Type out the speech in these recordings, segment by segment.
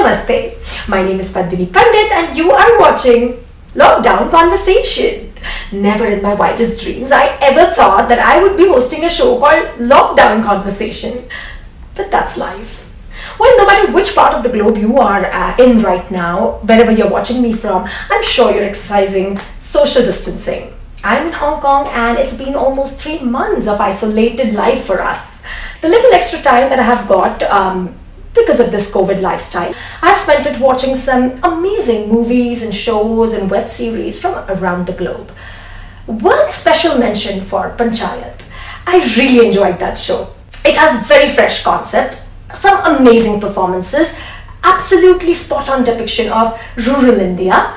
Namaste. My name is Padmini Pandit and you are watching Lockdown Conversation. Never in my wildest dreams I ever thought that I would be hosting a show called Lockdown Conversation. But that's life. Well, no matter which part of the globe you are in right now, wherever you're watching me from, I'm sure you're exercising social distancing. I'm in Hong Kong and it's been almost 3 months of isolated life for us. The little extra time that I have got because of this COVID lifestyle, I've spent it watching some amazing movies and shows and web series from around the globe. One special mention for Panchayat. I really enjoyed that show. It has very fresh concept, some amazing performances, absolutely spot-on depiction of rural India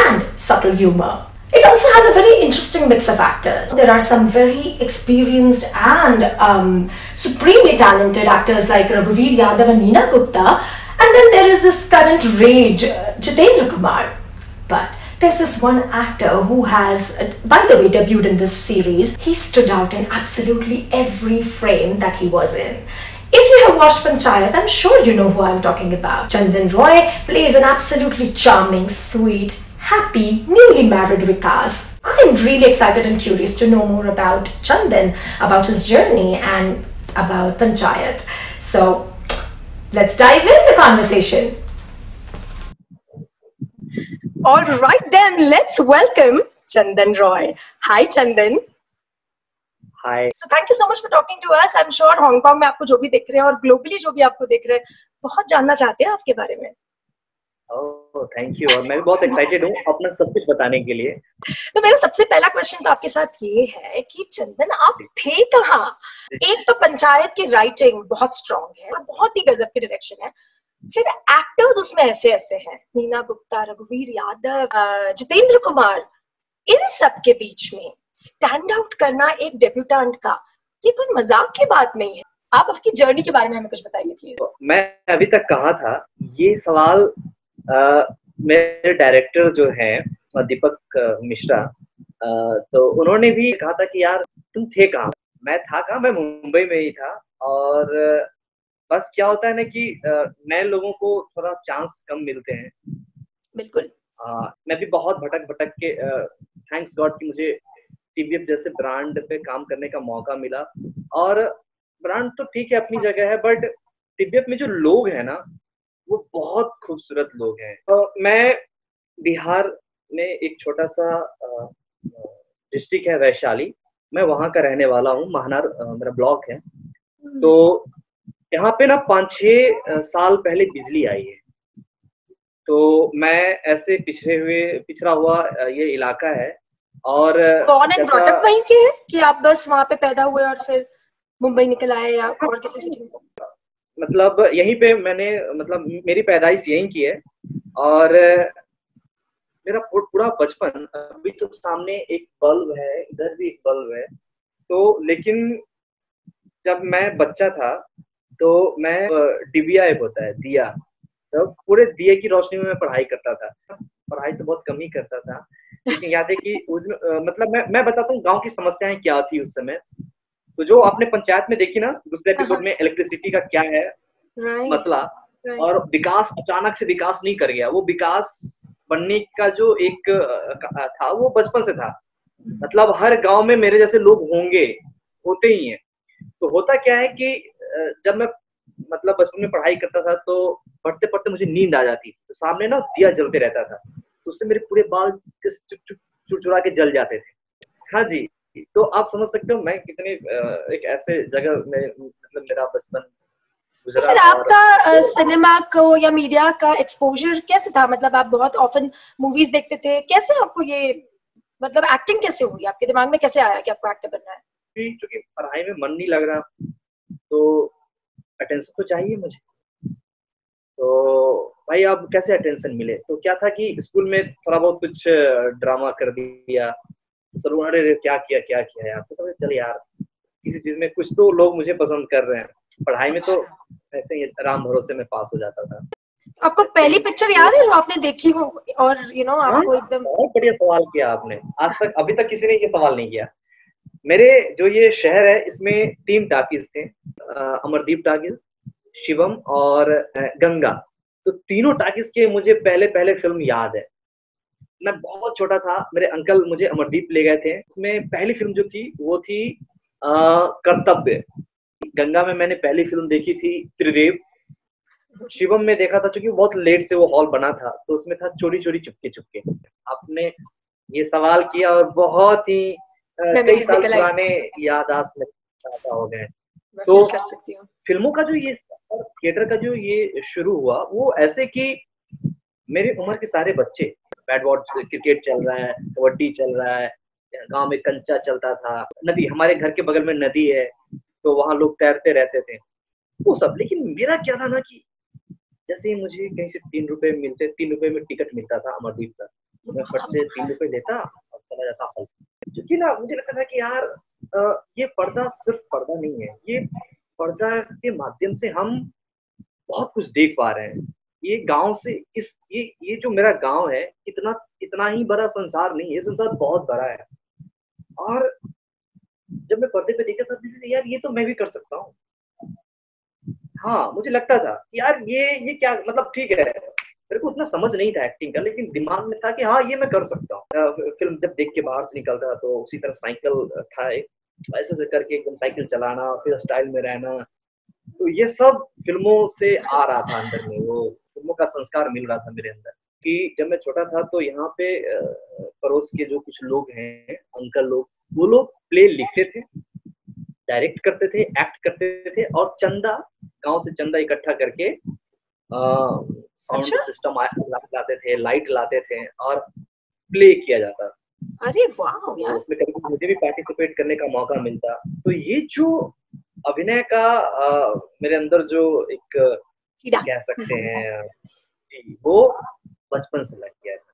and subtle humor. It also has a very interesting mix of actors. There are some very experienced and supremely talented actors like Raghuveer Yadav and Neena Gupta, and then there is this current rage, Jitendra Kumar. But there's this one actor who has, by the way, debuted in this series. He stood out in absolutely every frame that he was in. If you have watched Panchayat, I'm sure you know who I'm talking about. Chandan Roy plays an absolutely charming, sweet, happy, newly married Vikas. I'm really excited and curious to know more about Chandan, about his journey and about Panchayat. So let's dive in the conversation. All right then, let's welcome Chandan Roy. Hi Chandan. Hi. So thank you so much for talking to us. I'm sure Hong Kong में आपको जो भी देख रहे हैं और globally जो भी आपको देख रहे हैं, बहुत जानना चाहते हैं आपके बारे में. ओह थैंक यू, और मैं भी बहुत एक्साइटेड हूँ अपना सब कुछ बताने के लिए. तो मेरा सबसे पहला क्वेश्चन तो आपके साथ ये है कि चंदन आप थे कहाँ? एक तो पंचायत की राइटिंग बहुत स्ट्रॉन्ग है और बहुत ही गजब की डायरेक्शन है. फिर एक्टर्स उसमें ऐसे ऐसे हैं, नीना गुप्ता, रघुवीर यादव, जितेंद्र कुमार. इन सब के बीच में स्टैंड आउट करना एक डेब्यूटेंट का, ये कोई मजाक की बात नहीं है. आप आपकी जर्नी के बारे में हमें कुछ बताइए प्लीज. मैं अभी तक कहा था ये सवाल मेरे डायरेक्टर जो हैं दीपक मिश्रा, तो उन्होंने भी कहा था कि यार तुम थे कहाँ. मैं था कहाँ, मैं मुंबई में ही था. और बस क्या होता है ना कि नए लोगों को थोड़ा चांस कम मिलते हैं. बिल्कुल. मैं भी बहुत भटक के थैंक्स गॉड कि मुझे टीवीएफ जैसे ब्रांड पे काम करने का मौका मिला. और ब्रांड तो ठीक है अपनी जगह है, बट टीवीएफ में जो लोग हैं ना वो बहुत खूबसूरत लोग हैं. तो मैं बिहार में एक छोटा सा डिस्ट्रिक्ट है वैशाली, मैं वहाँ का रहने वाला हूँ. महनार मेरा ब्लॉक है. तो यहाँ पे ना 5-6 साल पहले बिजली आई है. तो मैं ऐसे पिछड़ा हुआ ये इलाका है. और born and brought up वहीं के हैं कि आप बस वहाँ पे पैदा हुए और फिर मुंबई निकल आए या और किसी सिटी में? मतलब यहीं पे मैंने, मतलब मेरी पैदाइश यहीं की है. और मेरा पूरा बचपन, अभी तो सामने एक बल्ब है, इधर भी एक बल्ब है. तो लेकिन जब मैं बच्चा था तो मैं डिबिया एक होता है दिया, तो पूरे दिए की रोशनी में मैं पढ़ाई करता था. पढ़ाई तो बहुत कम ही करता था, लेकिन याद है कि मतलब मैं बताता हूँ गांव की समस्याएं क्या थी उस समय. तो जो आपने पंचायत में देखी ना दूसरे एपिसोड में, इलेक्ट्रिसिटी का क्या है मसला, और विकास अचानक से विकास नहीं कर गया. वो विकास बनने का जो एक था वो बचपन से था. मतलब हर गांव में मेरे जैसे लोग होते ही हैं. तो होता क्या है कि जब मैं मतलब बचपन में पढ़ाई करता था तो पढ़ते पढ़ते मुझे नींद आ जाती. तो सामने ना दिया जलते रहता था, तो उससे मेरे पूरे बाल चुरचुरा के जल जाते थे. हाँ जी. तो आप समझ सकते हो मैं कितने एक ऐसे जगह में मतलब मेरा बचपन गुजरा. फिर आपका सिनेमा को या मीडिया का एक्सपोजर कैसे था? मतलब आप बहुत ऑफन मूवीज देखते थे, कैसे आपको ये मतलब एक्टिंग कैसे हुई? आपके दिमाग में कैसे आया कि आपको एक्टर बनना है? क्योंकि पढ़ाई में मन नहीं लग रहा, तो अटेंशन तो चाहिए मुझे. तो भाई अब कैसे अटेंशन मिले? तो क्या था कि स्कूल में थोड़ा बहुत कुछ ड्रामा कर दिया. तो सब अरे क्या किया यार. तो समझे चल यार किसी चीज में कुछ तो लोग मुझे पसंद कर रहे हैं. पढ़ाई में तो ऐसे ही राम भरोसे में पास हो जाता था. आपको पहली पिक्चर याद है जो आपने देखी हो और आपको एकदम? बहुत बढ़िया सवाल किया आपने. आज तक अभी तक किसी ने ये सवाल नहीं किया. मेरे जो ये शहर है इसमें 3 टाकीज थे, अमरदीप टाकीज, शिवम और गंगा. तो तीनों टाकिस के मुझे पहले पहले फिल्म याद है। मैं बहुत छोटा था, मेरे अंकल मुझे अमरदीप ले गए थे। उसमें पहली फिल्म जो थी वो थी कर्तव्य। गंगा में मैंने पहली फिल्म देखी थी त्रिदेव। शिवम में देखा था, क्योंकि बहुत लेट से वो हॉल बना था, तो उसमें था चोरी चोरी चुपके चुपके। आपने ये सवाल किया और बहुत ही कई साल पुराने याददाश्त में ताज़ा हो गए। तो कर सकती हूँ। फिल्मों का जो ये थिएटर का जो ये शुरू हुआ वो ऐसे कि मेरी उम्र के सारे बच्चे, बैट बॉल क्रिकेट चल रहा है, कबड्डी चल रहा है, गांव में कंचा चलता था, नदी, हमारे घर के बगल में नदी है तो वहां लोग तैरते रहते थे, वो सब। लेकिन मेरा क्या था ना कि जैसे ही मुझे कहीं से 3 रुपए मिलते, 3 रुपए में टिकट मिलता था अमरदीप का, मैं फट से 3 रुपए लेता और चला जाता हॉल। क्योंकि ना मुझे लगता था कि यार ये पर्दा सिर्फ पर्दा नहीं है, ये पर्दा के माध्यम से हम बहुत कुछ देख पा रहे हैं। ये गांव से इस ये जो मेरा गांव है, इतना ही बड़ा संसार नहीं है, ये संसार बहुत बड़ा है। और जब मैं पर्दे पे देखा था यार ये तो मैं भी कर सकता हूँ। हाँ, मुझे लगता था यार ये क्या, मतलब ठीक है, मेरे को उतना समझ नहीं था एक्टिंग का, लेकिन दिमाग में था कि हाँ ये मैं कर सकता हूँ। फिल्म जब देख के बाहर से निकलता तो उसी तरह साइकिल था, ऐसे से करके एकदम साइकिल चलाना, फिर स्टाइल में रहना, तो ये सब फिल्मों से आ रहा था अंदर में, वो फिल्मों का संस्कार मिल रहा था मेरे अंदर। कि जब मैं छोटा था तो यहाँ पे पड़ोस के जो कुछ लोग हैं, अंकल लोग, वो लोग प्ले लिखते थे, डायरेक्ट करते थे, एक्ट करते थे, और चंदा, गांव से चंदा इकट्ठा करके साउंड सिस्टम लाते थे, लाइट लाते थे और प्ले किया जाता। अरे वाह यार, उसमें कभी मुझे भी पार्टिसिपेट करने का मौका मिलता। तो ये जो अभिनय का मेरे अंदर जो एक कह सकते हैं वो बचपन से लग गया था।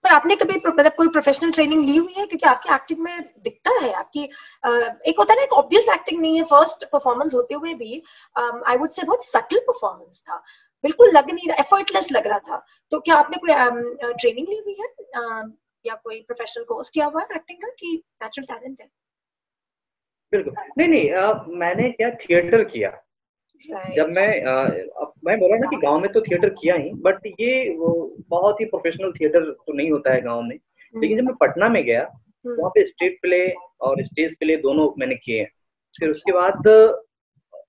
पर आपने कभी मतलब कोई प्रोफेशनल ट्रेनिंग ली हुई है? क्योंकि आपकी एक्टिंग में दिखता है, आपकी एक होता है ना, एक ऑब्वियस एक्टिंग नहीं है, फर्स्ट परफॉर्मेंस होते हुए भी आई वुड से बहुत सटल परफॉर्मेंस था, बिल्कुल लग नहीं रहा, एफर्टलेस लग रहा था। तो क्या आपने कोई ट्रेनिंग ली हुई है या कोई प्रोफेशनल कोर्स किया हुआ है एक्टिंग का कि नेचुरल टैलेंट है? बिल्कुल नहीं, मैंने क्या थिएटर किया। जब मैं बोला ना कि गांव में तो थिएटर किया ही, बट ये वो बहुत ही प्रोफेशनल थिएटर तो नहीं होता है गांव में। लेकिन जब मैं पटना में गया, वहाँ पे स्टेट प्ले और स्टेज प्ले दोनों मैंने किए हैं। फिर उसके बाद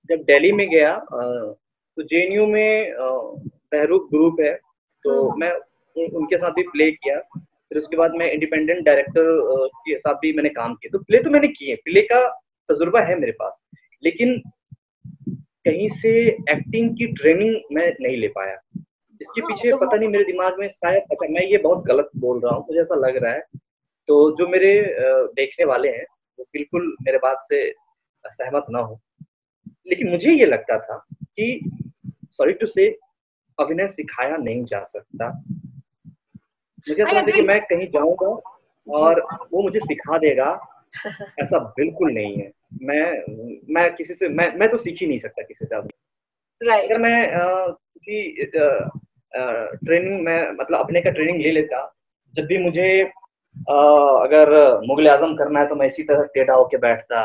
जब दिल्ली में गया तो जेएनयू में बहरूप ग्रुप है, तो मैं उनके साथ भी प्ले किया। फिर उसके बाद मैं इंडिपेंडेंट डायरेक्टर के साथ भी मैंने काम किया। तो प्ले तो मैंने किए, प्ले का तजुर्बा है मेरे पास, लेकिन कहीं से एक्टिंग की ट्रेनिंग मैं नहीं ले पाया। इसके पीछे पता नहीं मेरे दिमाग में शायद, अच्छा मैं ये बहुत गलत बोल रहा हूँ, मुझे ऐसा लग रहा है, तो जो मेरे देखने वाले हैं वो बिल्कुल मेरे बात से सहमत ना हो, लेकिन मुझे ये लगता था कि सॉरी टू से अभिनय सिखाया नहीं जा सकता। मुझे ऐसा लगता है कि मैं कहीं जाऊंगा और वो मुझे सिखा देगा, ऐसा बिल्कुल नहीं है। मैं किसी से मैं तो सीख ही नहीं सकता किसी से। अगर मैं किसी ट्रेनिंग में मतलब अपने का ट्रेनिंग ले लेता, जब भी मुझे अगर मुगल आजम करना है तो मैं इसी तरह टेढ़ा होके बैठता,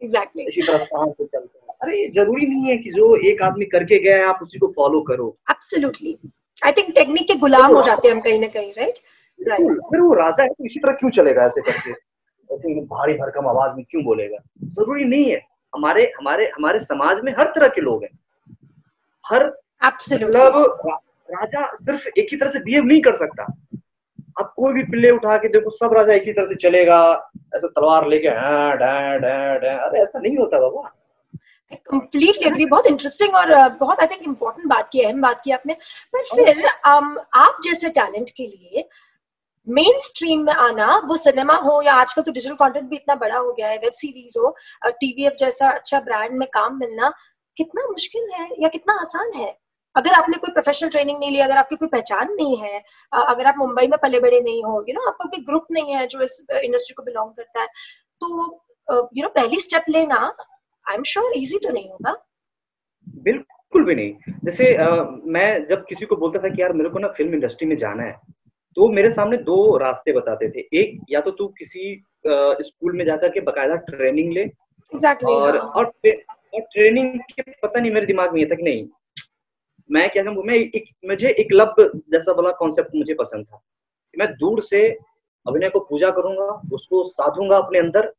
इसी तरह शांत से चलता। अरे जरूरी नहीं है कि जो एक आदमी करके गया है आप उसी को फॉलो करो। एब्सोल्युटली, आई थिंक टेक्निक के गुलाम हो जाते हैं हम कहीं ना कहीं, राइट? अगर वो राजा है तो इसी तरह क्यों चलेगा ऐसे करके, भारी भरकम आवाज में क्यों बोलेगा? जरूरी नहीं है। हमारे हमारे हमारे समाज में हर तरह के लोग हैं, हर मतलब राजा सिर्फ एक ही तरह से बिहेव नहीं कर सकता। आप कोई भी प्ले उठा के देखो, सब राजा एक ही तरह से चलेगा, ऐसे तलवार लेके अरे ऐसा नहीं होता बाबा। कंप्लीटली एग्री, बहुत इंटरेस्टिंग और बहुत आई थिंक इम्पोर्टेंट बात की, अहम बात की आपने। पर फिर आप जैसे टैलेंट के लिए मेन स्ट्रीम में आना, वो सिनेमा हो या आजकल तो डिजिटल कंटेंट भी इतना बड़ा हो गया है, वेब सीरीज हो, टीवीएफ जैसा अच्छा ब्रांड में काम मिलना कितना मुश्किल है या कितना आसान है? अगर आपने कोई प्रोफेशनल ट्रेनिंग नहीं ली, अगर आपकी कोई पहचान नहीं है, अगर आप मुंबई में पले बड़े नहीं हो, आपका कोई ग्रुप नहीं है जो इस इंडस्ट्री को बिलोंग करता है, तो पहली स्टेप लेना आई एम श्योर इजी तो नहीं होगा। बिल्कुल भी नहीं। जैसे मैं जब किसी को बोलता था कि यार मेरे को ना फिल्म इंडस्ट्री में जाना है, तो मेरे सामने 2 रास्ते बताते थे। एक, या तो तू किसी स्कूल में जाकर के बकायदा ट्रेनिंग ले, exactly, और ट्रेनिंग के पता नहीं मेरे दिमाग में ये था कि नहीं मैं क्या कहूँ, मुझे एकलव्य जैसा वाला कॉन्सेप्ट मुझे पसंद था। मैं दूर से अभिनय को पूजा करूंगा, उसको साधूंगा अपने अंदर,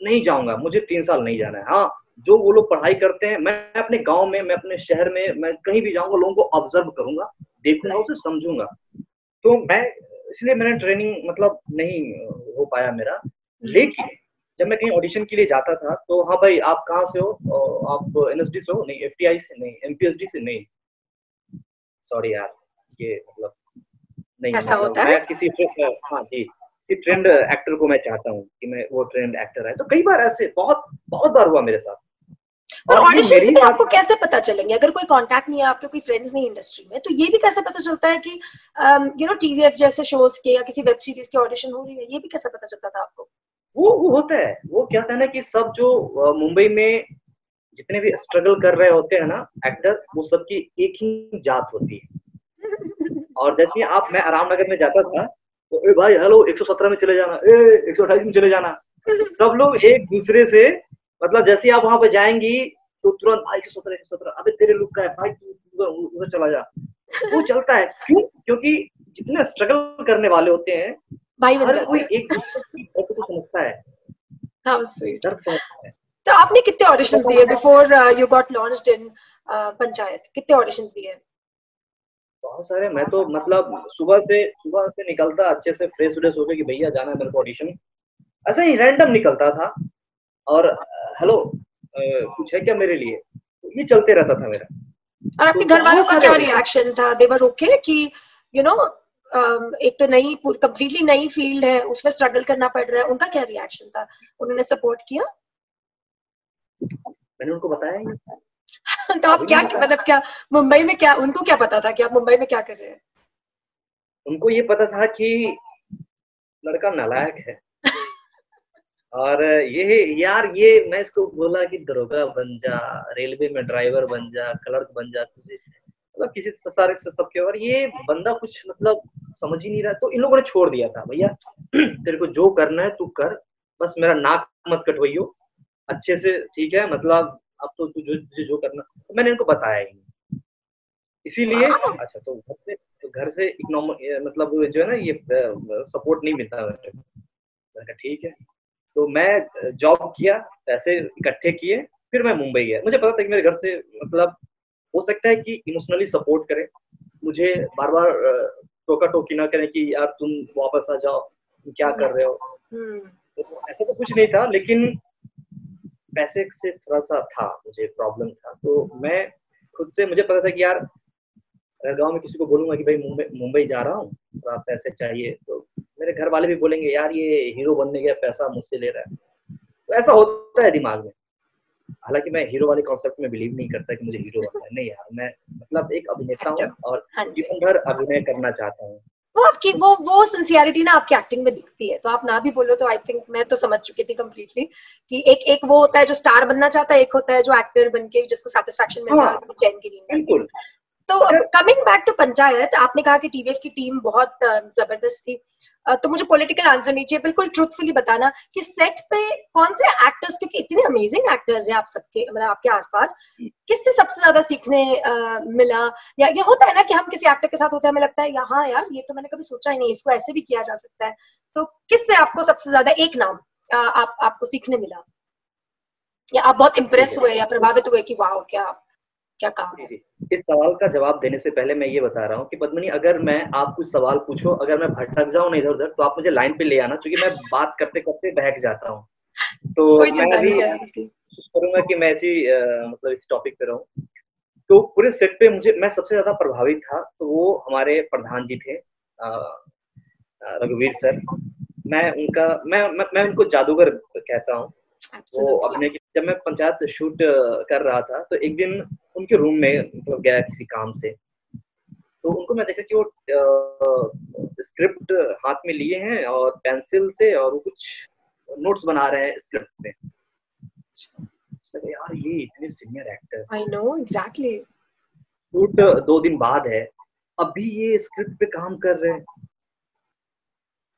नहीं जाऊंगा, मुझे 3 साल नहीं जाना है। हाँ, जो वो लोग पढ़ाई करते हैं, मैं अपने गांव में, मैं अपने शहर में, मैं कहीं भी जाऊंगा, लोगों को ऑब्जर्व करूंगा, देखूंगा, उसे समझूंगा। तो मैं इसलिए मैंने ट्रेनिंग मतलब नहीं हो पाया मेरा। लेकिन जब मैं कहीं ऑडिशन के लिए जाता था तो हाँ भाई आप कहाँ से हो, आप एनएसडी से हो, नहीं एफटीआई से, नहीं एमपीएसडी से, नहीं सॉरी यार, ये मतलब नहीं, ऐसा मतलब होता है? मैं किसी हाँ जी, किसी ट्रेंड एक्टर को मैं चाहता हूँ कि मैं वो ट्रेंड एक्टर है। तो कई बार ऐसे बहुत बहुत बार हुआ मेरे साथ। पर और ये ऑडिशंस मेरे ही में साथ आपको कैसे पता चलेंगे अगर कोई कांटेक्ट नहीं है, आपके कोई फ्रेंड्स नहीं इंडस्ट्री में, तो ये भी कैसे पता चलता है कि यू नो टीवीएफ जैसे शोज के या किसी वेब सीरीज के ऑडिशन हो रही है? ये भी कैसे पता चलता था आपको? वो होता है, वो क्या था ना कि सब जो मुंबई में जितने भी स्ट्रगल कर रहे होते हैं ना एक्टर, वो सबकी एक ही जात होती है। और जैसे आप, मैं रामनगर में जाता था तो ए भाई हेलो 117 में चले जाना, ए 128 में चले जाना, सब लोग एक दूसरे से, मतलब जैसे आप वहां पे जाएंगी तो तुरंत भाई 117 117, अबे तेरे लुक का है भाई, तू उधर चला जा। वो चलता है, क्यों? क्योंकि जितने स्ट्रगल करने वाले होते हैं, भाई बन हर जाते कोई हैं। एक दूसरे की दर्द को समझता है, हाउ स्वीट। दर्द समझता है। तो आपने कितने ऑडिशंस दिए before you got launched in panchayat? कितने ऑडिशंस दिए? बहुत सारे। मैं तो मतलब सुबह से निकलता अच्छे से फ्रेश व्रेश होकर कि भैया जाना है मेरे को ऑडिशन, ऐसे ही रैंडम निकलता था। और हेलो कुछ है क्या मेरे लिए, तो ये चलते रहता था मेरा। और तो आपके घर वालों बहुत का सारे क्या ऑडिशन। रिएक्शन था? दे वर ओके कि यू नो एक तो नई कंप्लीटली नई फील्ड है, उसमें स्ट्रगल करना पड़ रहा है, उनका क्या रिएक्शन था? उन्होंने सपोर्ट किया? मैंने उनको बताया ही, तो आप अभी क्या भी बताया। मतलब क्या मुंबई में, क्या उनको क्या पता था कि आप मुंबई में क्या कर रहे हैं? उनको ये पता था कि लड़का नालायक है। और ये यार, ये मैं इसको बोला कि दरोगा बन जा, रेलवे में ड्राइवर बन जा, क्लर्क बन जा, किसी मतलब किसी सारे से सबके, और ये बंदा कुछ मतलब समझ ही नहीं रहा। तो इन लोगों ने छोड़ दिया था, भैया तेरे को जो करना है तू कर, बस मेरा नाक मत कटवाइयो अच्छे से, ठीक है? मतलब अब तो तुझे जो करना। तो मैंने इनको बताया ही नहीं, इसीलिए अच्छा। तो घर से इकोनॉमिक मतलब जो है ना ये सपोर्ट नहीं मिलता। मैंने कहा ठीक है। तो मैं जॉब किया, पैसे इकट्ठे किए, फिर मैं मुंबई गया। मुझे पता था कि मेरे घर से मतलब हो सकता है कि इमोशनली सपोर्ट करें, मुझे बार बार टोका टोकी ना करें कि यार तुम वापस आ जाओ, तुम क्या कर रहे हो। तो ऐसा तो कुछ नहीं था, लेकिन पैसे से थोड़ा सा था, मुझे प्रॉब्लम था। तो मैं खुद से, मुझे पता था कि यार अगर गांव में किसी को बोलूंगा कि भाई मुंबई जा रहा हूँ, थोड़ा पैसे चाहिए, तो मेरे घर वाले भी बोलेंगे यार ये हीरो बनने का पैसा मुझसे ले रहा है। तो ऐसा होता है दिमाग में। हालांकि मैं हीरो वाले कॉन्सेप्ट में बिलीव नहीं करता कि मुझे हीरो बनना है, नहीं यार, मैं मतलब एक अभिनेता हूँ और हाँ जी। जीवन भर अभिनय करना चाहता हूँ। वो आपकी वो सिंसियरिटी ना आपकी एक्टिंग में दिखती है, तो आप ना भी बोलो तो आई थिंक मैं तो समझ चुकी थी कंप्लीटली कि एक एक वो होता है जो स्टार बनना चाहता है, एक होता है जो एक्टर बन के जिसको सेटिस्फेक्शन मिलता है हाँ और चैन की नींद आती है। बिल्कुल। तो अगर कमिंग बैक टू पंचायत, आपने कहा कि टीवीएफ की टीम बहुत जबरदस्त थी, तो मुझे पॉलिटिकल आंसर नहीं चाहिए, बिल्कुल ट्रूथफुली बताना कि सेट पे कौन से एक्टर्स, क्योंकि इतने अमेजिंग एक्टर्स हैं आप सबके, मतलब आपके आसपास, किससे सबसे ज्यादा सीखने मिला? या ये होता है ना कि हम किसी एक्टर के साथ होते हैं, हमें लगता है यहाँ यार ये तो मैंने कभी सोचा ही नहीं, इसको ऐसे भी किया जा सकता है। तो किससे आपको सबसे ज्यादा एक नाम आपको सीखने मिला, या आप बहुत इम्प्रेस हुए या प्रभावित हुए कि वाह क्या क्या काम है? इस सवाल का जवाब देने से पहले मैं ये बता रहा हूँ कि पद्मिनी, अगर मैं आप कुछ सवाल पूछो, अगर मैं भटक जाऊँ ना इधर उधर, तो आप मुझे लाइन पे ले आना, क्योंकि मैं बात करते करते बहक जाता हूँ। तो कोई मैं चिंता भी नहीं है उसकी। कोशिश करूंगा कि मैं ऐसी मतलब इस टॉपिक पे रहूं। तो पूरे सेट पे मैं सबसे ज्यादा प्रभावित था, तो वो हमारे प्रधान जी थे, रघुवीर सर। मैं उनको जादूगर कहता हूँ। वो अपने, जब मैं पंचायत शूट कर रहा था तो एक दिन उनके रूम में मतलब गया किसी काम से, तो उनको मैं देखा कि वो स्क्रिप्ट हाथ में लिए हैं और पेंसिल से, और वो कुछ नोट्स बना रहे हैं स्क्रिप्ट में। यार ये इतने senior actor, I know exactly. Shoot 2 दिन बाद है, अभी ये स्क्रिप्ट पे काम कर रहे हैं।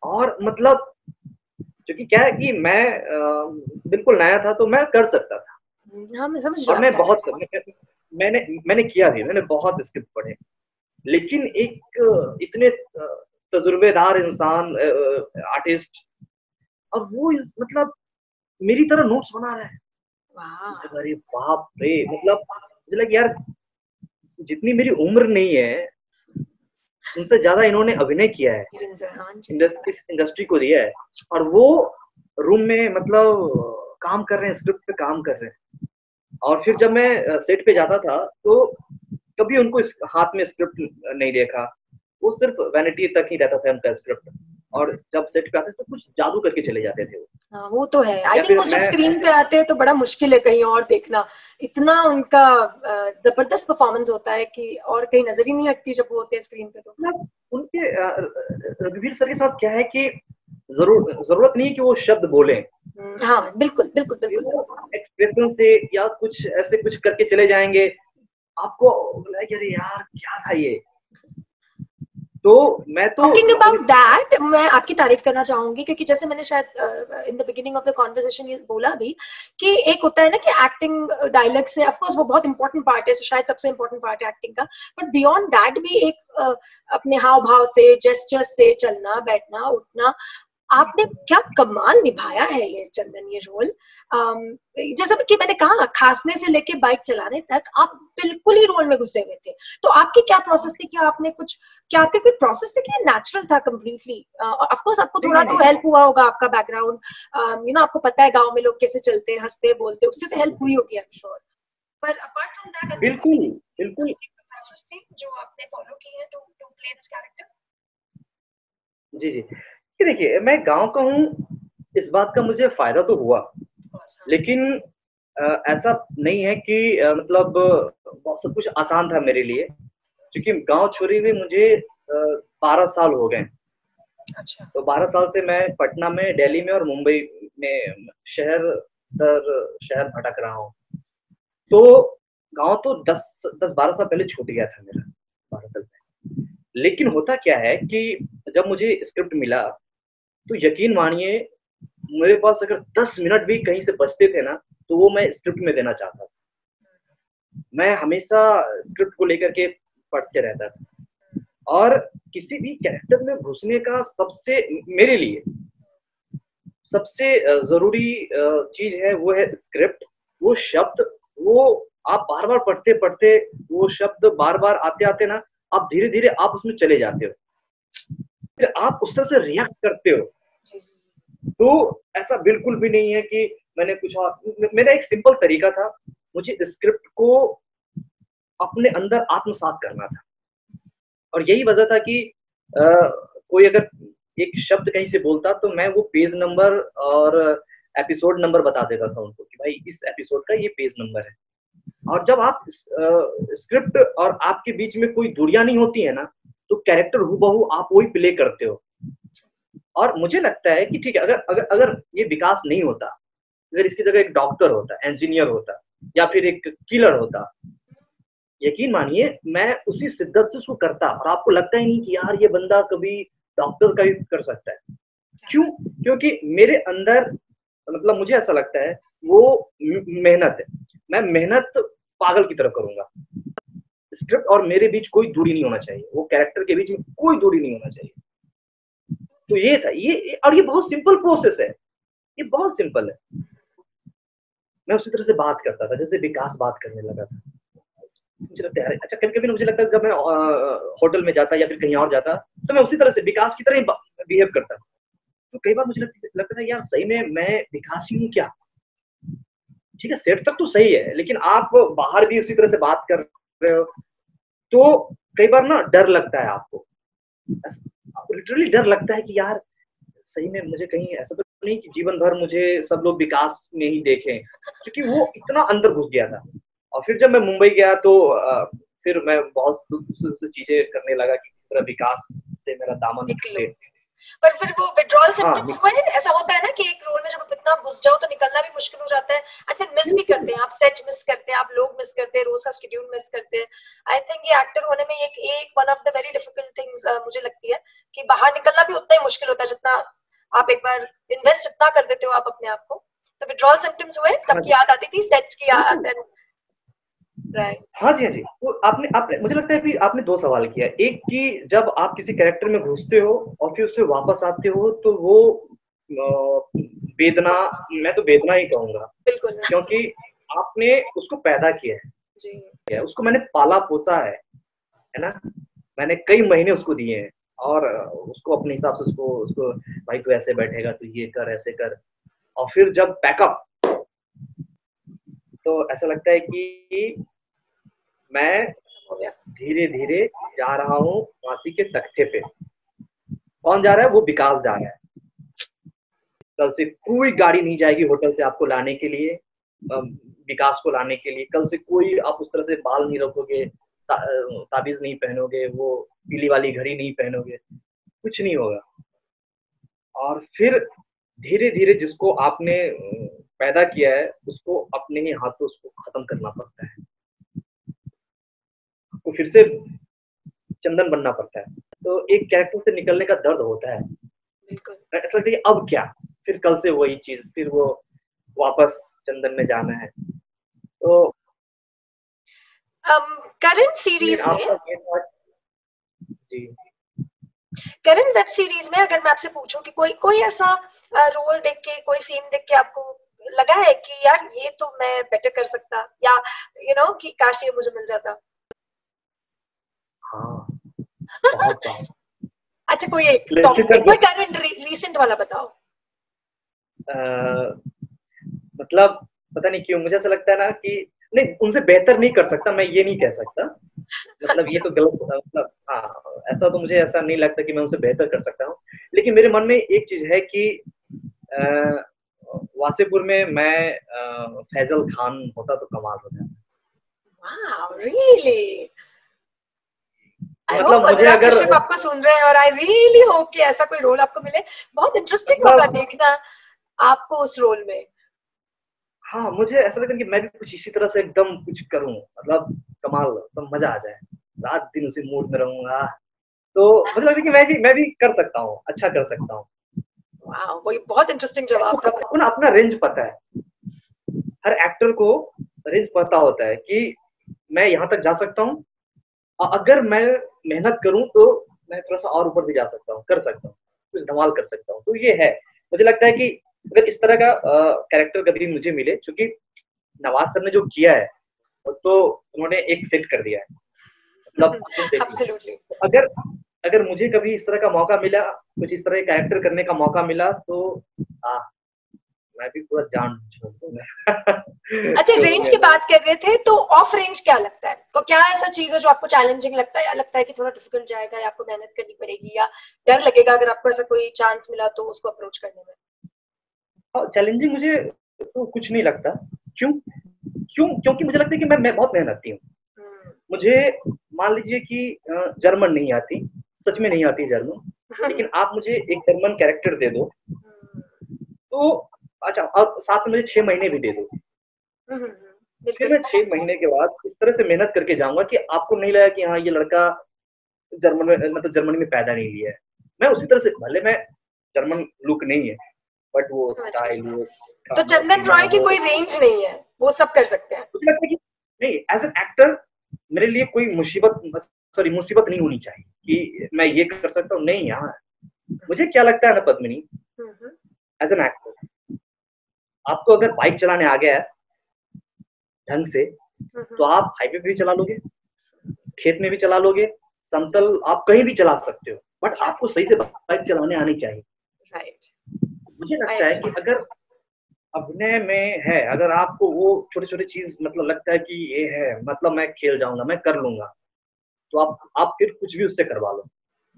और मतलब क्योंकि क्या है कि मैं बिल्कुल नया था, तो मैं कर सकता था। हाँ मैं समझ रही और हूँ मैं आप क्या बहुत मैंने किया भी, मैंने बहुत स्क्रिप्ट पढ़े, लेकिन एक इतने तजुर्बेदार इंसान, आर्टिस्ट, और वो मतलब मेरी तरह नोट्स बना रहा है। वाह। अरे बाप रे, मतलब मुझे लगा यार जितनी मेरी उम्र नहीं है उनसे ज्यादा इन्होंने अभिनय किया है, हाँ जी। इस इंडस्ट्री को दिया है, और वो रूम में मतलब काम कर रहे हैं, स्क्रिप्ट पे काम कर रहे हैं। और फिर जब मैं सेट पे जाता था तो कभी उनको हाथ में स्क्रिप्ट नहीं देखा, वो सिर्फ वैनिटी तक ही रहता था उनका स्क्रिप्ट, और जब सेट पे आते थे तो कुछ जादू करके चले जाते थे वो। हाँ, वो तो है। आई या थिंक फिर वो जब मैं स्क्रीन पे आते हैं तो बड़ा मुश्किल है कहीं और देखना, इतना उनका जबरदस्त परफॉर्मेंस होता है कि और कहीं नजर ही नहीं हटती जब वो होते हैं स्क्रीन पे। तो मतलब उनके रघुवीर सर के साथ क्या है कि जरूरत नहीं है कि वो शब्द बोले, हाँ बिल्कुल बिल्कुल बिल्कुल। एक्सप्रेशन से या कुछ ऐसे कुछ करके चले जाएंगे, आपको लगे अरे यार क्या था ये। तो मैं तो टॉकिंग अबाउट दैट, मैं आपकी तारीफ करना चाहूंगी, क्योंकि जैसे मैंने शायद in the beginning of the conversation ये बोला भी कि एक होता है ना कि एक्टिंग डायलॉग से, ऑफ कोर्स वो बहुत इंपॉर्टेंट पार्ट है, शायद सबसे इंपॉर्टेंट पार्ट है एक्टिंग का, बट बियॉन्ड दैट भी एक अपने हाव भाव से, जेस्चर्स से, चलना बैठना उठना, आपने क्या कमाल निभाया है ये चंदन, ये रोल। जैसा कि मैंने कहा, खांसने से लेके बाइक चलाने तक आप बिल्कुल ही रोल में घुसे हुए थे। तो आपकी क्या प्रोसेस थी, क्या आपने कुछ, क्या आपके कोई प्रोसेस थी कि नेचुरल था कंप्लीटली? ऑफ कोर्स आपको थोड़ा तो हेल्प हुआ होगा, आपका बैकग्राउंड यू नो, आपको पता है गांव में लोग कैसे चलते हैं, हंसते बोलते, उससे तो हेल्प हुई होगी आई एम श्योर। पर अपार्ट फ्रॉम दैट, बिल्कुल बिल्कुल प्रोसेस थी जो आपने फॉलो की है टू प्ले दिस कैरेक्टर? जी जी, ये देखिए मैं गांव का हूँ, इस बात का मुझे फायदा तो हुआ, लेकिन ऐसा नहीं है कि मतलब बहुत सब कुछ आसान था मेरे लिए, क्योंकि गांव छोड़े हुए मुझे 12 साल हो गए। अच्छा। तो 12 साल से मैं पटना में, दिल्ली में और मुंबई में शहर दर शहर भटक रहा हूँ। तो गांव तो 10-12 साल पहले छूट गया था मेरा, 12 साल पहले। लेकिन होता क्या है कि जब मुझे स्क्रिप्ट मिला तो यकीन मानिए मेरे पास अगर 10 मिनट भी कहीं से बचते थे ना तो वो मैं स्क्रिप्ट में देना चाहता था। मैं हमेशा स्क्रिप्ट को लेकर के पढ़ते रहता था, और किसी भी कैरेक्टर में घुसने का सबसे, मेरे लिए सबसे जरूरी चीज है वो है स्क्रिप्ट। वो शब्द, वो आप बार बार पढ़ते पढ़ते वो शब्द बार बार आते आते ना, आप धीरे धीरे आप उसमें चले जाते हो, फिर आप उस तरह से रिएक्ट करते हो। तो ऐसा बिल्कुल भी नहीं है कि मैंने कुछ और, मेरा एक सिंपल तरीका था, मुझे स्क्रिप्ट को अपने अंदर आत्मसात करना था। और यही वजह था कि कोई अगर एक शब्द कहीं से बोलता तो मैं वो पेज नंबर और एपिसोड नंबर बता देता था उनको कि भाई इस एपिसोड का ये पेज नंबर है। और जब आप स्क्रिप्ट और आपके बीच में कोई दूरियां नहीं होती है ना, तो कैरेक्टर हूबहू आप वही प्ले करते हो। और मुझे लगता है कि ठीक है, अगर अगर अगर ये विकास नहीं होता, अगर इसकी जगह एक डॉक्टर होता, इंजीनियर होता, या फिर एक किलर होता, यकीन मानिए मैं उसी शिद्दत से उसको करता, और आपको लगता ही नहीं कि यार ये बंदा कभी डॉक्टर का भी कर सकता है। क्यों? क्योंकि मेरे अंदर, मतलब मुझे ऐसा लगता है वो मेहनत है, मैं मेहनत पागल की तरह करूंगा। स्क्रिप्ट और मेरे बीच कोई दूरी नहीं होना चाहिए, वो कैरेक्टर के बीच में कोई दूरी नहीं होना चाहिए। तो ये था, ये, और ये बहुत सिंपल प्रोसेस है, ये बहुत सिंपल है। मैं उसी तरह से बात करता था जैसे विकास बात करने लगा था। मुझे लगता है अच्छा, कभी कभी मुझे लगता है जब मैं होटल में जाता या फिर कहीं और जाता तो मैं उसी तरह से विकास की तरह ही बिहेव करता। तो कई बार मुझे लगता था यार सही में मैं विकास ही हूँ क्या? ठीक है, सेट तक तो सही है, लेकिन आप बाहर भी उसी तरह से बात कर रहे हो, तो कई बार ना डर लगता है आपको, लिटरली डर लगता है कि यार सही में मुझे कहीं ऐसा तो नहीं कि जीवन भर मुझे सब लोग विकास में ही देखें, क्योंकि वो इतना अंदर घुस गया था। और फिर जब मैं मुंबई गया तो फिर मैं बहुत दूसरी चीजें करने लगा कि किस तरह विकास से मेरा दामन छूटे। पर फिर वो विड्रॉल सिम्पटम्स हुए? ऐसा होता है ना कि एक रोल में जब आप इतना घुस जाओ तो निकलना भी मुश्किल हो जाता है। अच्छा, मिस भी करते हैं आप, सेट मिस करते हैं आप, लोग मिस करते हैं, रोज का शेड्यूल मिस करते हैं। आई थिंक ये एक्टर होने में एक one of the very difficult things मुझे लगती है कि बाहर निकलना भी उतना ही मुश्किल होता है जितना आप एक बार इन्वेस्ट इतना कर देते हो आप अपने आप को। तो विड्रॉल सिम्पटम्स हुए, सबकी याद आती थी, सेट्स की याद? राइट। हाँ जी, हाँ जी। तो आपने आपने मुझे लगता है कि आपने 2 सवाल किया। एक कि जब आप किसी कैरेक्टर में घुसते हो और फिर उससे वापस आते हो तो वो वेदना, मैं तो वेदना ही कहूँगा, बिल्कुल। क्योंकि आपने उसको पैदा किया जी। है, उसको मैंने पाला-पोसा है ना? मैंने कई महीने उसको दिए हैं और उसको अपने हिसाब से उसको उसको भाई तू ऐसे बैठेगा, तू ये कर, ऐसे कर, और फिर जब पैकअप, तो ऐसा लगता है कि मैं हो गया। धीरे-धीरे जा रहा हूँ फांसी के तख्ते पे। कौन जा रहा है? वो विकास जा रहा है। कल से कोई गाड़ी नहीं जाएगी होटल से आपको लाने के लिए, विकास को लाने के लिए। कल से कोई आप उस तरह से बाल नहीं रखोगे, ताबीज़ नहीं पहनोगे, वो पीली वाली घड़ी नहीं पहनोगे, कुछ नहीं होगा। और फिर धीरे-धीरे जिसको आपने पैदा किया है, उसको अपने ही हाथों उसको खत्म करना पड़ता है। आपको फिर से चंदन बनना पड़ता है। तो एक कैरेक्टर से निकलने का दर्द होता है। बिल्कुल। ऐसा लगता है कि अब क्या? फिर कल से वही चीज़, फिर वो वापस चंदन में जाना है। तो करंट सीरीज में, आपका ये था जी। करंट वेब सीरीज में अगर मैं आपसे पूछूं कि कोई ऐसा रोल देख के, कोई सीन देख के आपको लगा है कि यार ये तो मैं बेटर कर सकता, या कि काश ये मुझे मिल जाता? हाँ, बहुत बार। अच्छा, कोई एक लेकिन टॉप पे, जब कोई करंट रीसेंट वाला बताओ। मतलब पता नहीं क्यों मुझे ऐसा लगता है ना कि नहीं, उनसे बेहतर नहीं कर सकता, मैं ये नहीं कह सकता। मतलब ये अच्छा। तो गलत, मतलब हाँ, ऐसा तो मुझे ऐसा नहीं लगता कि मैं उनसे बेहतर कर सकता हूँ। लेकिन मेरे मन में एक चीज़ है कि अ, वासेपुर में मैं फैजल खान होता तो कमाल हो जाता। Wow, really? आई होप मतलब मुझे अनुराग अगर कश्यप आपको सुन रहे हैं, और आई रियली होप कि ऐसा कोई रोल आपको मिले। बहुत इंटरेस्टिंग होगा मतलब देखना आपको उस रोल में। हाँ, मुझे ऐसा लगता है कि मैं भी कुछ इसी तरह से एकदम कुछ करूँ, मतलब कमाल, तो मजा आ जाए, रात दिन उसी मूड में रहूंगा। तो मुझे लगता है कि मैं भी कर सकता हूँ, अच्छा कर सकता हूँ। वाओ, वही बहुत इंटरेस्टिंग जवाब था। आपको ना अपना रेंज पता है, हर एक्टर को रेंज पता होता है कि मैं यहाँ तक जा सकता हूँ, और अगर मैं मेहनत करूँ तो मैं थोड़ा सा और ऊपर भी जा सकता हूँ, कर सकता हूँ, कुछ धमाल कर सकता हूँ। तो ये है, मुझे लगता है कि अगर इस तरह का कैरेक्टर कभी मुझे मिले, क्योंकि नवाज सर ने जो किया है तो उन्होंने एक सेट कर दिया है, मतलब अपने सेट ही। एब्सोल्युटली। तो अगर अगर मुझे कभी इस तरह का मौका मिला, कुछ इस तरह का कैरेक्टर करने का मौका मिला, तो आ, मैं भी पूरा जान छोड़ दूंगा। अच्छा, तो रेंज की बात कर रहे थे, तो ऑफ रेंज क्या लगता है? तो क्या ऐसा चीज है जो आपको चैलेंजिंग लगता है, या लगता है कि थोड़ा डिफिकल्ट जाएगा, या आपको मेहनत करनी पड़ेगी, या डर लगेगा अगर आपको ऐसा कोई चांस मिला तो उसको अप्रोच करने में? चैलेंजिंग मुझे तो कुछ नहीं लगता। क्यों? क्योंकि मुझे लगता है कि मैं बहुत मेहनती हूँ। मुझे मान लीजिए कि जर्मन नहीं आती, सच में नहीं आती जर्मन, लेकिन आप मुझे एक जर्मन कैरेक्टर दे दो, तो अच्छा, और साथ में मुझे 6 महीने भी दे दो, फिर बिल्कुल। मैं 6 महीने के बाद इस तरह से मेहनत करके जाऊंगा कि आपको नहीं लगा कि हाँ ये लड़का जर्मन में, मतलब जर्मनी में पैदा नहीं लिया है। मैं उसी तरह से, भले मैं जर्मन लुक नहीं है, बट वो समझ स्टाइल गई। हो, तो खाना हो, चंदन पीना रॉय की हो, कोई रेंज नहीं है, वो सब कर सकते हैं? मुझे लगता है कि नहीं, एज एन एक्टर मेरे लिए कोई मुसीबत नहीं होनी चाहिए कि मैं ये कर सकता हूँ, नहीं यार। मुझे क्या लगता है ना पद्मिनी, एज एन एक्टर आपको अगर बाइक चलाने आ गया है ढंग से, तो आप हाईवे पे भी चला लोगे, खेत में भी चला लोगे, समतल आप कहीं भी चला सकते हो, बट आपको सही से बाइक चलाने आनी चाहिए। राइट। मुझे आई लगता है कि अगर अभिनय में है, अगर आपको वो छोटे छोटे चीज मतलब लगता है कि ये है, मतलब मैं खेल जाऊंगा, मैं कर लूंगा, तो आप फिर कुछ भी उससे करवा लो,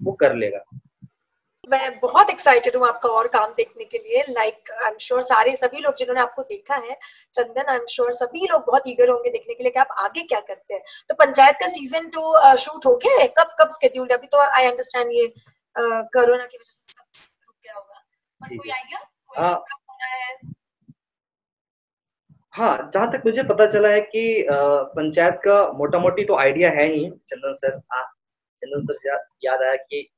वो कर लेगा। मैं बहुत एक्साइटेड हूँ आपका और काम देखने के लिए। लाइक आई एम श्योर सारे सभी लोग जिन्होंने आपको देखा है, चंदन, आई एम श्योर सभी लोग बहुत ईगर होंगे देखने के लिए कि आप आगे क्या करते हैं। तो पंचायत का सीजन 2 शूट हो गया है? कब कब स्केड्यूल्ड है? अभी तो आई अंडरस्टैंड ये कोरोना की वजह से रुक गया होगा, बट जी कोई जी। आइडिया कोई हाँ कब होना है? हाँ, जहाँ तक मुझे पता चला है कि पंचायत का मोटा मोटी तो आइडिया है ही। चंदन सर, हाँ, चंदन सर से याद आया कि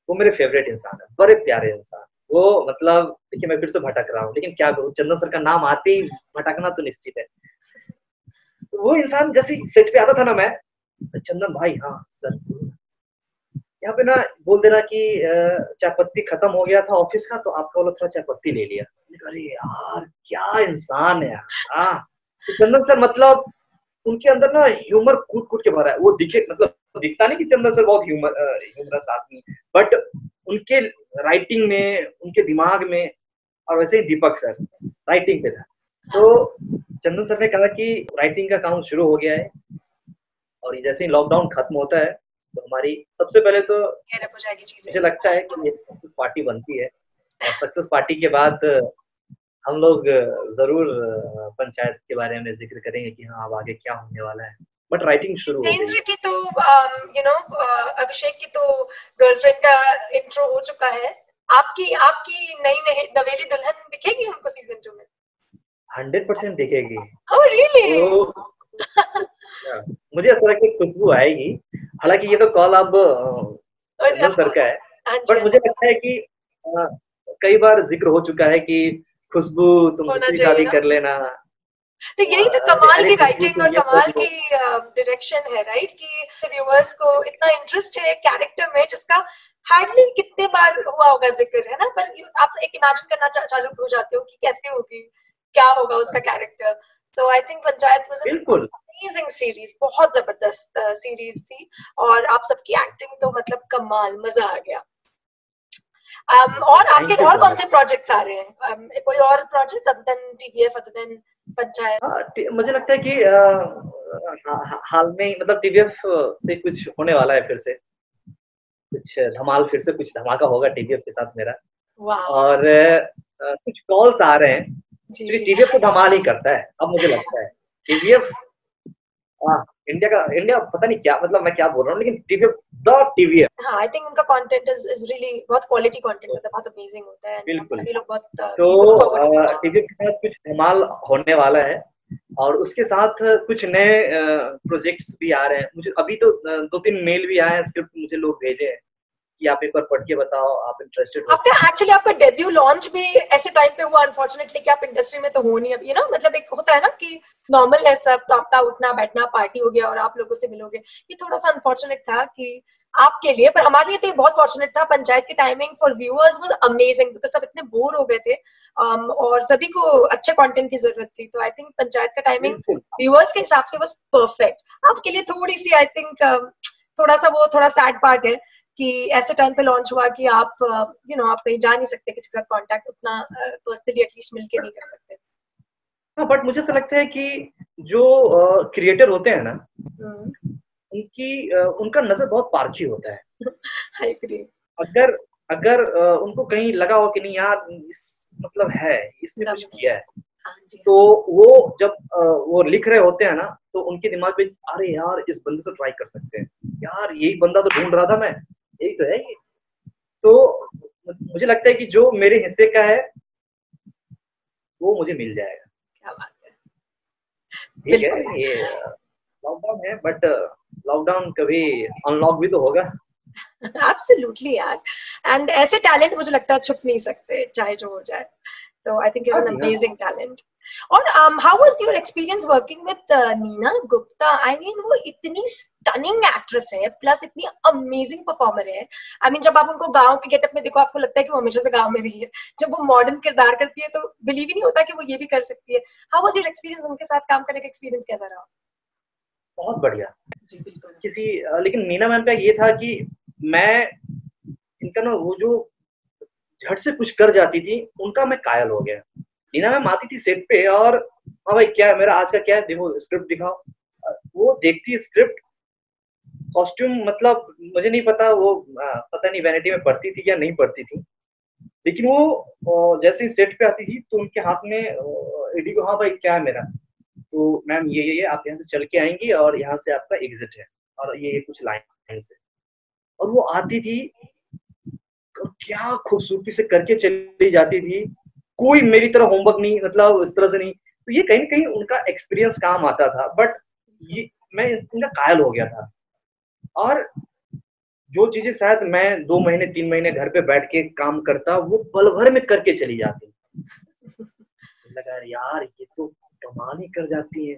वो मेरे फेवरेट इंसान है, बड़े प्यारे इंसान। वो मतलब देखिए, मैं फिर से भटक रहा हूँ, लेकिन क्या करूँ, चंदन सर का नाम आते ही भटकना तो निश्चित है। वो इंसान जैसे सेट पे आता था ना, मैं चंदन भाई, हाँ सर, यहाँ पे ना बोल देना कि चाय पत्ती खत्म हो गया था ऑफिस का, तो आपका वाला थोड़ा चाय पत्ती ले लिया। अरे यार क्या इंसान है यार। हाँ, तो चंदन सर मतलब उनके अंदर ना ह्यूमर कूट कूट के भरा है। वो दिखे, मतलब दिखता नहीं कि चंदन सर बहुत ह्यूमरस आदमी, बट उनके राइटिंग में, उनके दिमाग में, और वैसे ही दीपक सर राइटिंग पे था। तो चंदन सर ने कहा कि राइटिंग का काम शुरू हो गया है, और जैसे ही लॉकडाउन खत्म होता है तो हमारी सबसे पहले तो हो जाएगी चीजें। मुझे लगता है कि एक सक्सेस पार्टी बनती है, और सक्सेस पार्टी के बाद हम लोग जरूर पंचायत के बारे में जिक्र करेंगे कि हाँ अब आगे क्या होने वाला है। बट राइटिंग शुरू हो गई जितेंद्र है। की तो अभिषेक की तो गर्लफ्रेंड का इंट्रो हो चुका है। आपकी आपकी नई नवेली दुल्हन दिखेगी हमको सीजन 2 में? 100% दिखेगी। Oh really? तो मुझे ऐसा लगता है खुशबू आएगी। हालांकि ये तो कॉल अब चंदन सर का है, बट मुझे लगता है कि कई बार जिक्र हो चुका है कि खुशबू तुम दूसरी शादी कर लेना। तो यही तो कमाल की खुशबू राइटिंग तुम और ये कमाल कर लो। की डायरेक्शन है, राइट? कि व्यूअर्स को इतना इंटरेस्ट है कैरेक्टर में जिसका हार्डली कितने बार हुआ होगा जिक्र, है ना? पर आप एक इमेजिन करना चालू हो जाते हो कि कैसे होगी, क्या होगा उसका character. So I think panchayat was an amazing series, बहुत जबरदस्त सीरीज थी, और आप सबकी एक्टिंग तो मतलब कमाल, मजा आ गया। और आपके और कौन से प्रोजेक्ट्स आ रहे हैं? कोई और projects other than TVF, other than panchayat? मुझे लगता है कि हाल में मतलब टीवीएफ से कुछ होने वाला है, फिर से कुछ धमाल, फिर से कुछ धमाका होगा टीवीएफ के साथ मेरा। और कुछ कॉल्स आ रहे हैं। टीवीएफ तो धमाल ही करता है अब, मुझे लगता है टीवीएफ इंडिया पता नहीं क्या, मतलब मैं क्या बोल रहा हूँ, लेकिन टीवीएफ हाँ, आई थिंक उनका कंटेंट इज रियली बहुत क्वालिटी कंटेंट होता है, बहुत अमेजिंग होता है। बिल्कुल। सभी लोग बहुत तो टीवीएफ के साथ कुछ धमाल होने वाला है, और उसके साथ कुछ नए प्रोजेक्ट्स भी आ रहे हैं। मुझे अभी तो 2-3 मेल भी आए हैं, स्क्रिप्ट मुझे लोग भेजे हैं कि आप एक बार पढ़ के बताओ, आप इंटरेस्टेड हो। एक्चुअली आपका डेब्यू लॉन्च भी ऐसे टाइम पे हुआ अनफॉर्चुनेटली कि आप इंडस्ट्री में तो हो नहीं अभी, ना? मतलब एक होता है ना कि नॉर्मल है सब, तो आपका उठना बैठना पार्टी हो गया और आप लोगों से मिलोगे। ये थोड़ा सा अनफॉर्चुनेट था कि आपके लिए, पर हमारे लिए तो ये बहुत फॉर्चुनेट था। पंचायत की timing for viewers was amazing because सब इतने बोर हो गए थे, और सभी को अच्छे कंटेंट की जरूरत थी। तो आई थिंक पंचायत का टाइमिंग व्यूअर्स के हिसाब से वाज परफेक्ट। आपके लिए थोड़ी सी आई थिंक थोड़ा सैड पार्ट है कि ऐसे टाइम पे लॉन्च हुआ कि आप आप कहीं जा नहीं सकते, किसी के साथ कांटेक्ट उतना पर्सनली एटलीस्ट मिलके नहीं कर सकते। हाँ, बट मुझे ऐसा लगता है कि जो क्रिएटर होते हैं ना, उनका नजर बहुत पारखी होता है। I agree. अगर उनको कहीं लगा हो कि नहीं यार, मतलब है, इसने कुछ किया है, तो वो जब वो लिख रहे होते हैं ना, तो उनके दिमाग में अरे यार इस बंदे से ट्राई कर सकते हैं, यार यही बंदा तो ढूंढ रहा था मैं, यही तो है ये। तो मुझे लगता है कि जो मेरे हिस्से का है वो मुझे मिल जाएगा। क्या बात है। ठीक है, ये लॉकडाउन है, बट लॉकडाउन कभी अनलॉक भी तो होगा। एब्सोल्युटली यार, एंड ऐसे टैलेंट मुझे लगता है छुप नहीं सकते चाहे जो हो जाए। तो I think you are an amazing talent. और how was your experience working with Neena Gupta? I mean वो इतनी स्टनिंग एक्ट्रेस है, प्लस इतनी अमेजिंग परफॉर्मर है। आई मीन जब आप उनको गांव के गेटअप में देखो, आपको लगता है कि वो हमेशा से गांव में रही है। जब वो मॉडर्न किरदार करती है तो बिलीव ही नहीं होता कि वो ये भी कर सकती है। हाउ वाज योर एक्सपीरियंस, उनके साथ काम करने का एक्सपीरियंस कैसा रहा? बहुत बढ़िया जी बिल्कुल। लेकिन नीना मैम का ये था कि मैं इनका ना वो जो झट से कुछ कर जाती थी, उनका मैं कायल हो गया। नीना मैम आती थी सेट पे और हाँ भाई क्या है मेरा आज का, क्या है देखो स्क्रिप्ट दिखाओ, वो देखती स्क्रिप्ट, कॉस्ट्यूम, मतलब मुझे नहीं पता वो पता नहीं वैनिटी में पढ़ती थी या नहीं पढ़ती थी, लेकिन वो जैसे ही सेट पे आती थी तो उनके हाथ में एडी को, हाँ भाई क्या है मेरा, तो मैम ये आप यहाँ से चल के आएंगी और यहाँ से आपका एग्जिट है और ये कुछ लाइन से, और वो आती थी क्या खूबसूरती से करके चली जाती थी। कोई मेरी तरह होमवर्क नहीं, मतलब इस तरह से नहीं, तो ये कहीं ना कहीं उनका एक्सपीरियंस काम आता था, बट ये मैं इनका कायल हो गया था। और जो चीजें शायद मैं 2 महीने 3 महीने घर पे बैठ के काम करता, वो पल भर में करके चली जाती। लगा यार ये तो कमाल ही कर जाती है।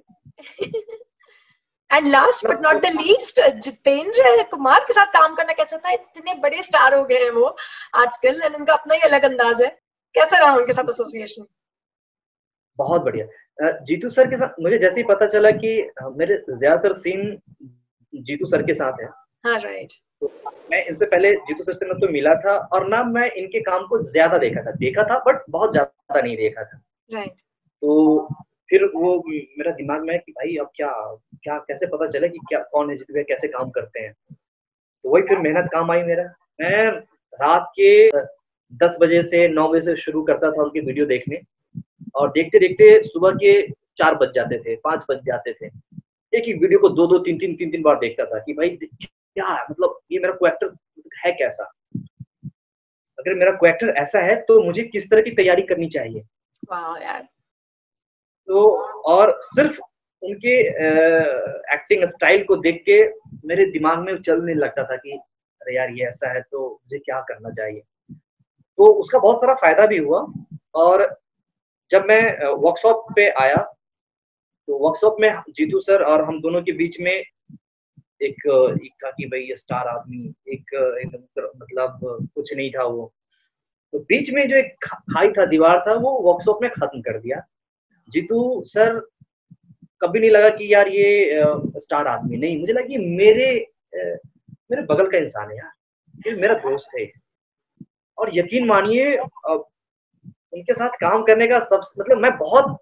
And last but not the least, Jitendra Kumar के साथ काम करना कैसा था? इतने बड़े स्टार हो गए हैं वो आजकल, एंड उनका अपना ही अलग अंदाज है। कैसा रहा उनके साथ एसोसिएशन? बहुत बढ़िया। जीतू सर के साथ मुझे जैसे ही पता चला कि मेरे ज्यादातर सीन जीतू सर के साथ है, हाँ राइट, तो मैं इनसे पहले जीतू सर से ना तो मिला था और ना मैं इनके काम को ज्यादा देखा था बट बहुत ज्यादा नहीं देखा था। राइट। तो फिर वो मेरा दिमाग में है कि भाई अब क्या क्या कैसे पता चले कि क्या कौन है जीतू भैया, कैसे काम करते हैं। तो वही फिर मेहनत काम आई मेरा। मैं रात के 10 बजे से 9 बजे से शुरू करता था उनकी वीडियो देखने, और देखते देखते सुबह के 4 बज जाते थे, 5 बज जाते थे। एक ही वीडियो को 2-2 3-3 बार देखता था कि भाई क्या मतलब ये मेरा कैरेक्टर है कैसा, अगर मेरा कैरेक्टर ऐसा है तो मुझे किस तरह की तैयारी करनी चाहिए। वाह यार। तो और सिर्फ उनके एक्टिंग स्टाइल को देख के मेरे दिमाग में चलने लगता था कि अरे यार ये ऐसा है तो मुझे क्या करना चाहिए। तो उसका बहुत सारा फायदा भी हुआ। और जब मैं वर्कशॉप पे आया तो वर्कशॉप में जीतू सर और हम दोनों के बीच में एक था कि भाई ये स्टार आदमी, एक मतलब कुछ नहीं था वो। तो बीच में जो एक खाई था, दीवार था, वो वर्कशॉप में खत्म कर दिया। जीतू सर कभी नहीं लगा कि यार ये स्टार आदमी नहीं, मुझे लगा कि मेरे बगल का इंसान है यार, ये मेरा दोस्त है। और यकीन मानिए उनके साथ काम करने का मतलब मैं बहुत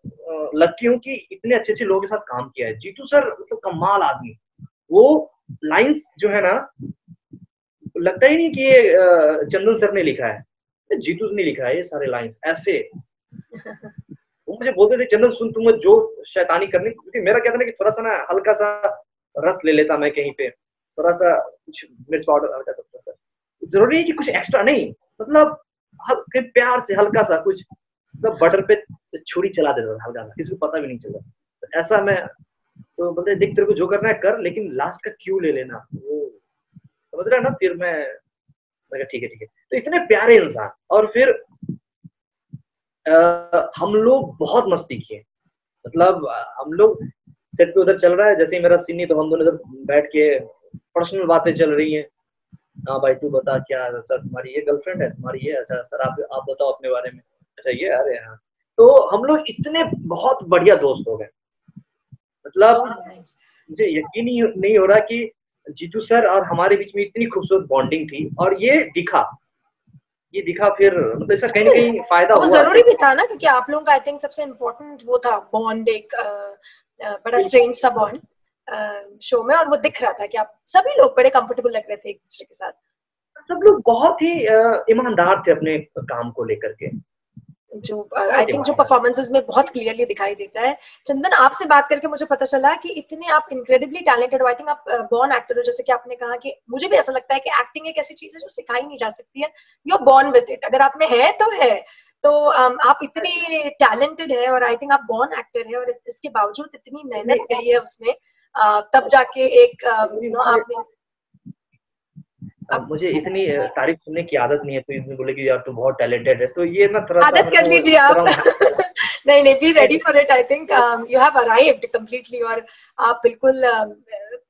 लकी हूँ कि इतने अच्छे अच्छे लोगों के साथ काम किया है। जीतू सर मतलब कमाल आदमी। वो लाइंस जो है ना, लगता ही नहीं कि ये चंदन सर ने लिखा है, जीतू ने लिखा है ये सारे लाइंस ऐसे। वो मुझे बोलते थे चंदन सुन तुम जो शैतानी करनी, क्योंकि मेरा क्या था ना कि थोड़ा सा ना हल्का सा रस ले लेता मैं कहीं पे, थोड़ा सा कुछ मिर्च पाउडर हल्का सा, जरूरी है कि कुछ एक्स्ट्रा नहीं, मतलब हल्के प्यार से हल्का सा कुछ, मतलब बटर पे छुरी चला देता था हल्का सा, किसी को पता भी नहीं चलता। तो ऐसा मैं तो बोलते देख तेरे को जो करना है कर, लेकिन लास्ट का क्यों ले लेना, वो समझ रहा है ना। फिर मैं ठीक है। तो इतने प्यारे इंसान। और फिर हम लोग बहुत मस्ती किए, मतलब हम लोग सेट पे उधर चल रहा है, जैसे ही मेरा सीन नहीं तो हम दोनों इधर बैठ के पर्सनल बातें चल रही हैं। हाँ भाई तू बता क्या सर तुम्हारी ये गर्लफ्रेंड है, तुम्हारी ये, अच्छा सर आप बताओ अपने बारे में, अच्छा ये, अरे हाँ। तो हम लोग इतने बहुत बढ़िया दोस्त हो गए, मतलब मुझे यकीन ही नहीं हो रहा कि जीतू सर और हमारे बीच में इतनी खूबसूरत बॉन्डिंग थी। और ये दिखा फिर मतलब इसका कहीं ना कहीं फायदा हुआ। जरूरी भी था ना, क्योंकि आप लोगों का आई थिंक सबसे इम्पोर्टेंट वो था बॉन्ड, एक बड़ा स्ट्रेंज सा बॉन्ड शो में, और वो दिख रहा था कि आप सभी लोग बड़े कंफर्टेबल लग रहे थे एक दूसरे के साथ। सब लोग बहुत ही ईमानदार थे अपने काम को लेकर के, जो आई थिंक जो परफॉर्मेंसेस में बहुत क्लियरली दिखाई देता है। चंदन, आपसे बात करके मुझे पता चला कि इतने आप इनक्रेडिबली टैलेंटेड हो। आई थिंक आप बॉर्न एक्टर हो, जैसे कि आपने कहा कि मुझे भी ऐसा लगता है कि एक्टिंग एक ऐसी चीज है जो सिखाई नहीं जा सकती है, you are born with it. अगर आप में है तो है। तो आप इतने टैलेंटेड है और आई थिंक आप बॉर्न एक्टर है, और इसके बावजूद इतनी मेहनत गई है उसमें, तब जाके एक आपने अब मुझे इतनी तारीफ सुनने की आदत नहीं है, तो इसमें बोले कि यार तू बहुत टैलेंटेड है, तो ये ना थोड़ा आदत कर लीजिए आप। नहीं, be ready for it. I think you have arrived completely, और आप बिल्कुल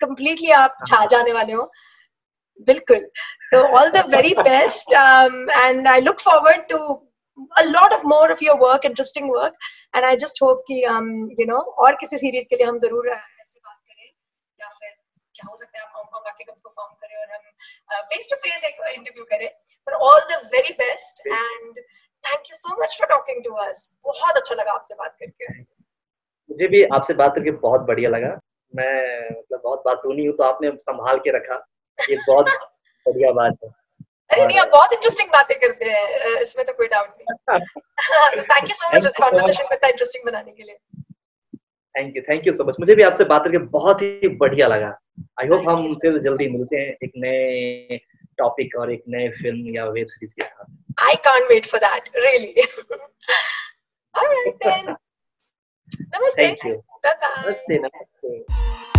कंप्लीटली आप छा जाने वाले हो, बिल्कुल। So all the very best, and I look forward to a lot of more of your work, interesting work, and I just hope कि और किसी सीरीज के लिए हम जरूर ऐसे बात करें, या फिर क्या हो सकता है आप हांगकांग आके कब परफॉर्म करें और हम फेस टू फेस एक इंटरव्यू करें। But all the very best and thank you so much for talking to us. बहुत अच्छा लगा आपसे बात करके। मुझे भी आपसे बात करके बहुत बढ़िया लगा। मैं मतलब बहुत बातूनी हूँ, तो आपने संभाल के रखा, ये बहुत बढ़िया बात है। अरे नहीं, आप बहुत इंटरेस्टिंग बातें करते हैं, इसमें तो कोई डाउट नहीं। थैंक यू सो मच इस कॉन्वर्सेशन को इतना इंटरेस्टिंग बनाने के लिए। Thank you so much. मुझे भी आपसे बात करके बहुत ही बढ़िया लगा। आई होप हम फिर जल्दी मिलते हैं एक नए टॉपिक और एक नए फिल्म या वेब सीरीज के साथ। I can't wait for that, really. All right then. Namaste. Thank you. Bye-bye. Namaste.